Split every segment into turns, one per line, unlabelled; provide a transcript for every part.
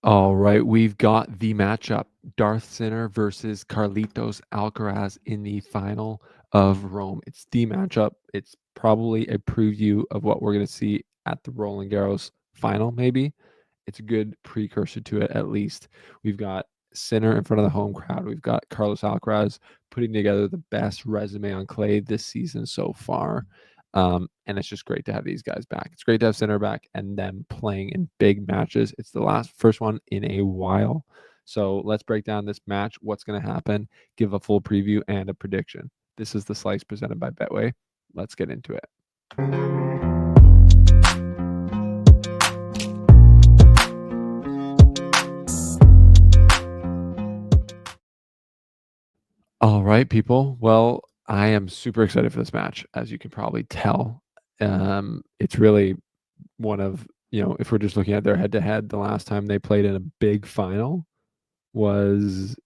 All right, we've got the matchup, Darth Sinner versus Carlitos Alcaraz in the final of Rome. It's the matchup. It's probably a preview of what we're going to see at the Roland Garros final, maybe. It's a good precursor to it, at least. We've got Sinner in front of the home crowd. We've got Carlos Alcaraz putting together the best resume on clay this season so far. And it's just great to have these guys back. It's great to have Sinner back and them playing in big matches. It's the first one in a while. So let's break down this match, what's going to happen, give a full preview and a prediction. This is the slice presented by Betway. Let's get into it. All right, people. Well, I am super excited for this match, as you can probably tell. It's really one of, if we're just looking at their head to head, the last time they played in a big final was,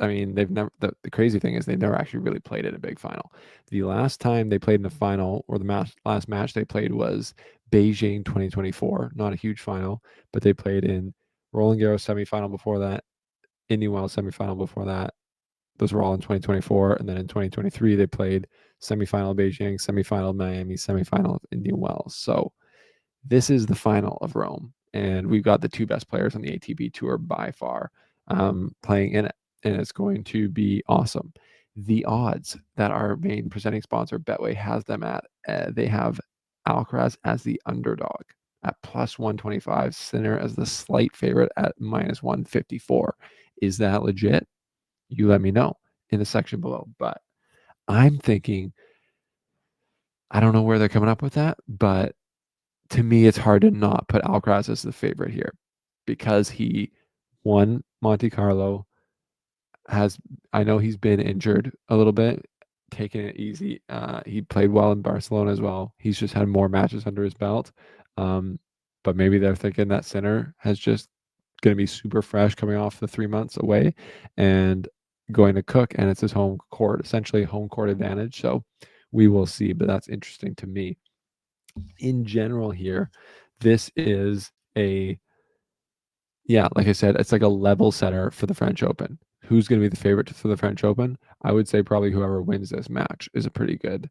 they've never, the crazy thing is they've never actually really played in a big final. The last time they played in a final, or the last match they played, was Beijing 2024. Not a huge final, but they played in Roland Garros semifinal before that, Indian Wells semifinal before that. Those were all in 2024. And then in 2023, they played semifinal of Beijing, semifinal of Miami, semifinal of Indian Wells. So this is the final of Rome. And we've got the two best players on the ATP Tour by far playing in it. And it's going to be awesome. The odds that our main presenting sponsor, Betway, has them at, they have Alcaraz as the underdog at plus 125, Sinner as the slight favorite at minus 154. Is that legit? You let me know in the section below. But I'm thinking, I don't know where they're coming up with that, but to me, it's hard to not put Alcaraz as the favorite here because he won Monte Carlo. I know he's been injured a little bit, taking it easy. He played well in Barcelona as well. He's just had more matches under his belt. But maybe they're thinking that Sinner has just going to be super fresh coming off the 3 months away and going to cook, and it's his home court, essentially home court advantage. So we will see, but that's interesting to me. In general here, this is like I said, it's like a level setter for the French Open. Who's going to be the favorite for the French Open? I would say probably whoever wins this match is a pretty good,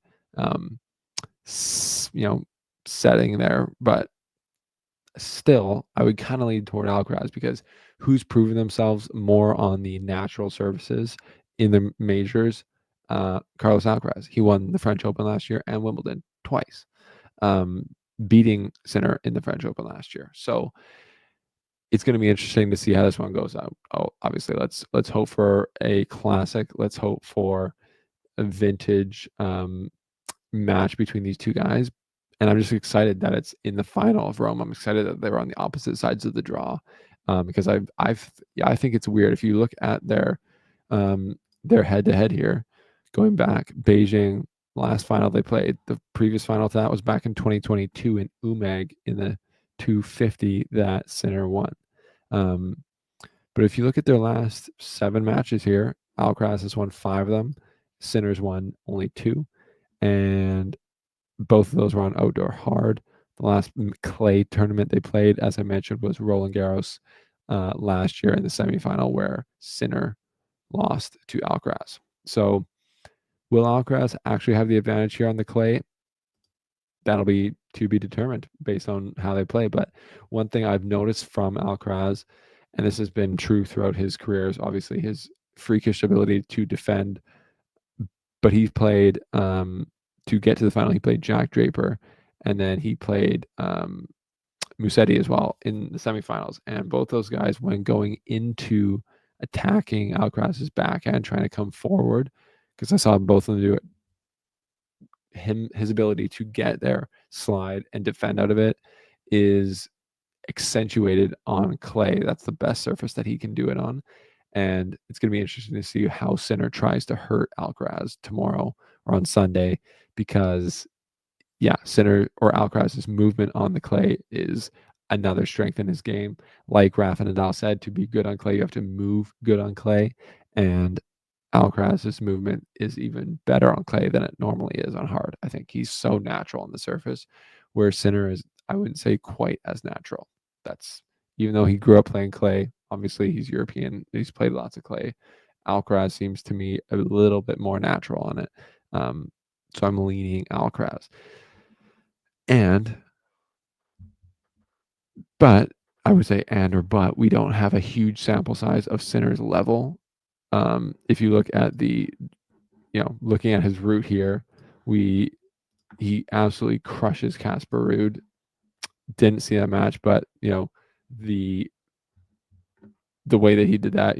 setting there. But still, I would kind of lean toward Alcaraz because who's proven themselves more on the natural surfaces in the majors? Carlos Alcaraz. He won the French Open last year and Wimbledon twice, beating Sinner in the French Open last year. So it's going to be interesting to see how this one goes out. Obviously, let's hope for a classic. Let's hope for a vintage match between these two guys. And I'm just excited that it's in the final of Rome. I'm excited that they were on the opposite sides of the draw, because I think it's weird if you look at their head to head here, going back Beijing last final they played. The previous final to that was back in 2022 in Umag in the 250 that Sinner won. But if you look at their last 7 matches here, Alcaraz has won 5 of them. Sinner's won only 2, and both of those were on outdoor hard. The last clay tournament they played, as I mentioned, was Roland Garros last year in the semifinal, where Sinner lost to Alcaraz. So will Alcaraz actually have the advantage here on the clay? That'll be to be determined based on how they play. But one thing I've noticed from Alcaraz, and this has been true throughout his career, is obviously his freakish ability to defend. But he played to get to the final. He played Jack Draper, and then he played Musetti as well in the semifinals. And both those guys, when going into attacking Alcaraz's backhand, trying to come forward, because I saw both of them do it, his ability to get there, slide, and defend out of it is accentuated on clay. That's the best surface that he can do it on. And it's going to be interesting to see how Sinner tries to hurt Alcaraz tomorrow or on Sunday, because Sinner or Alcaraz's movement on the clay is another strength in his game. Like Rafa Nadal said, to be good on clay, you have to move good on clay. And Alcaraz's movement is even better on clay than it normally is on hard. I think he's so natural on the surface, where Sinner is, I wouldn't say quite as natural. That's even though he grew up playing clay. Obviously, he's European. He's played lots of clay. Alcaraz seems to me a little bit more natural on it. So I'm leaning Alcaraz. And, but I would say but we don't have a huge sample size of Sinner's level. If you look at looking at his route here, he absolutely crushes Casper Ruud. Didn't see that match, but the the way that he did that,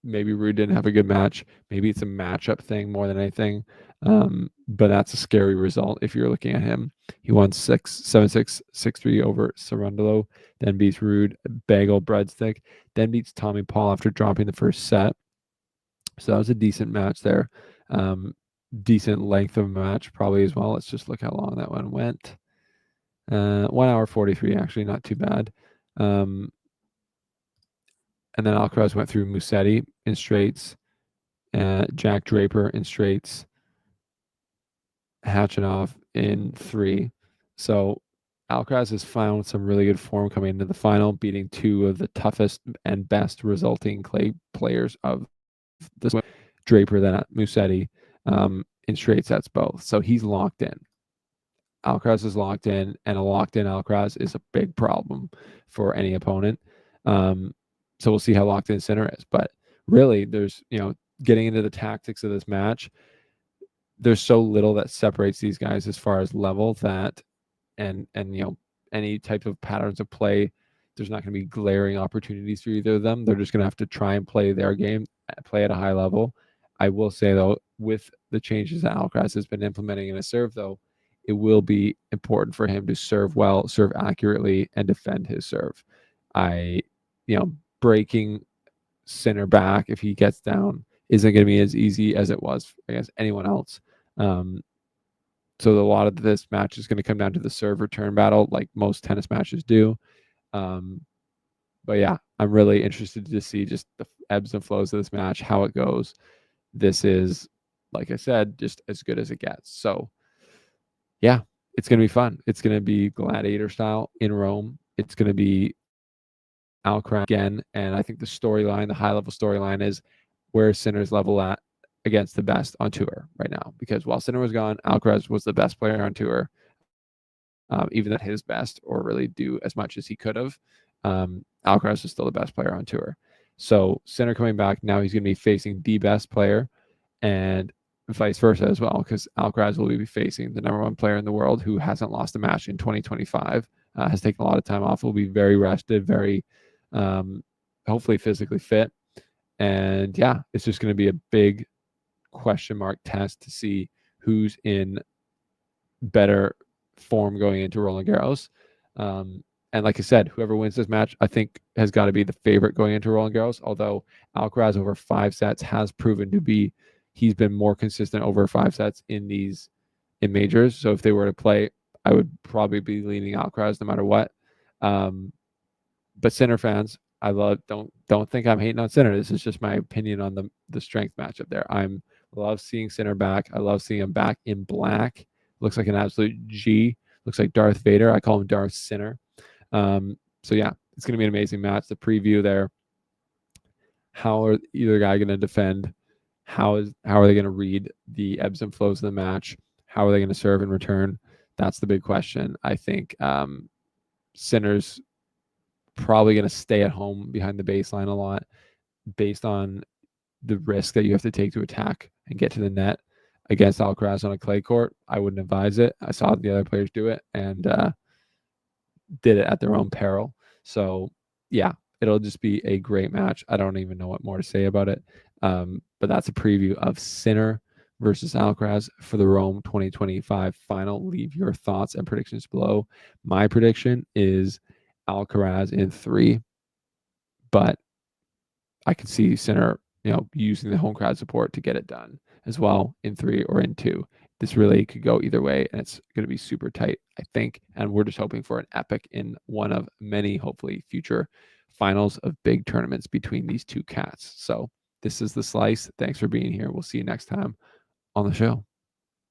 maybe Ruud didn't have a good match. Maybe it's a matchup thing more than anything. But that's a scary result if you're looking at him. He won 7-6, 6-3 over Sarundalo, then beats Ruud, bagel breadstick, then beats Tommy Paul after dropping the first set. So that was a decent match there. Decent length of a match probably as well. Let's just look how long that one went. 1 hour 43, actually, not too bad. And then Alcaraz went through Musetti in straights, Jack Draper in straights, Khachanov in 3. So Alcaraz has found some really good form coming into the final, beating 2 of the toughest and best resulting clay players of this Draper, then at Musetti, in straight sets both. So he's locked in. Alcaraz is locked in, and a locked in Alcaraz is a big problem for any opponent. So we'll see how locked in Sinner is. But really, there's, getting into the tactics of this match, there's so little that separates these guys as far as level that, and any type of patterns of play, there's not going to be glaring opportunities for either of them. They're just going to have to try and play their game, play at a high level. I will say, though, with the changes that Alcaraz has been implementing in his serve, though, it will be important for him to serve well, serve accurately, and defend his serve. Breaking Sinner back if he gets down isn't going to be as easy as it was against anyone else. So a lot of this match is going to come down to the serve return battle, like most tennis matches do. But yeah, I'm really interested to see just the ebbs and flows of this match, how it goes. This is, like I said, just as good as it gets. So yeah, it's going to be fun. It's going to be gladiator style in Rome. It's going to be Alcaraz again. And I think the storyline, the high level storyline is where Sinner's level at against the best on tour right now. Because while Sinner was gone, Alcaraz was the best player on tour, even at his best, or really do as much as he could have. Alcaraz is still the best player on tour. So Sinner coming back, now he's going to be facing the best player, and vice versa as well, because Alcaraz will be facing the number 1 player in the world who hasn't lost a match in 2025, has taken a lot of time off, will be very rested, very hopefully physically fit. And yeah, it's just going to be a big question mark test to see who's in better form going into Roland Garros. And like I said, whoever wins this match, I think, has got to be the favorite going into Roland Garros. Although Alcaraz over 5 sets has proven to be, he's been more consistent over 5 sets in majors. So if they were to play, I would probably be leaning Alcaraz no matter what. But Sinner fans, don't think I'm hating on Sinner. This is just my opinion on the strength matchup there. Love seeing Sinner back. I love seeing him back in black. Looks like an absolute G. Looks like Darth Vader. I call him Darth Sinner. So yeah, it's going to be an amazing match. The preview there. How are either guy going to defend? How are they going to read the ebbs and flows of the match? How are they going to serve in return? That's the big question. I think Sinner's probably going to stay at home behind the baseline a lot, based on the risk that you have to take to attack and get to the net against Alcaraz on a clay court. I wouldn't advise it. I saw the other players do it and did it at their own peril. So yeah, it'll just be a great match. I don't even know what more to say about it. But that's a preview of Sinner versus Alcaraz for the Rome 2025 final. Leave your thoughts and predictions below. My prediction is Alcaraz in 3, but I could see Sinner, using the home crowd support to get it done as well in 3 or in 2. This really could go either way, and it's going to be super tight, I think. And we're just hoping for an epic in one of many, hopefully, future finals of big tournaments between these two cats. So this is The Slice. Thanks for being here. We'll see you next time on the show.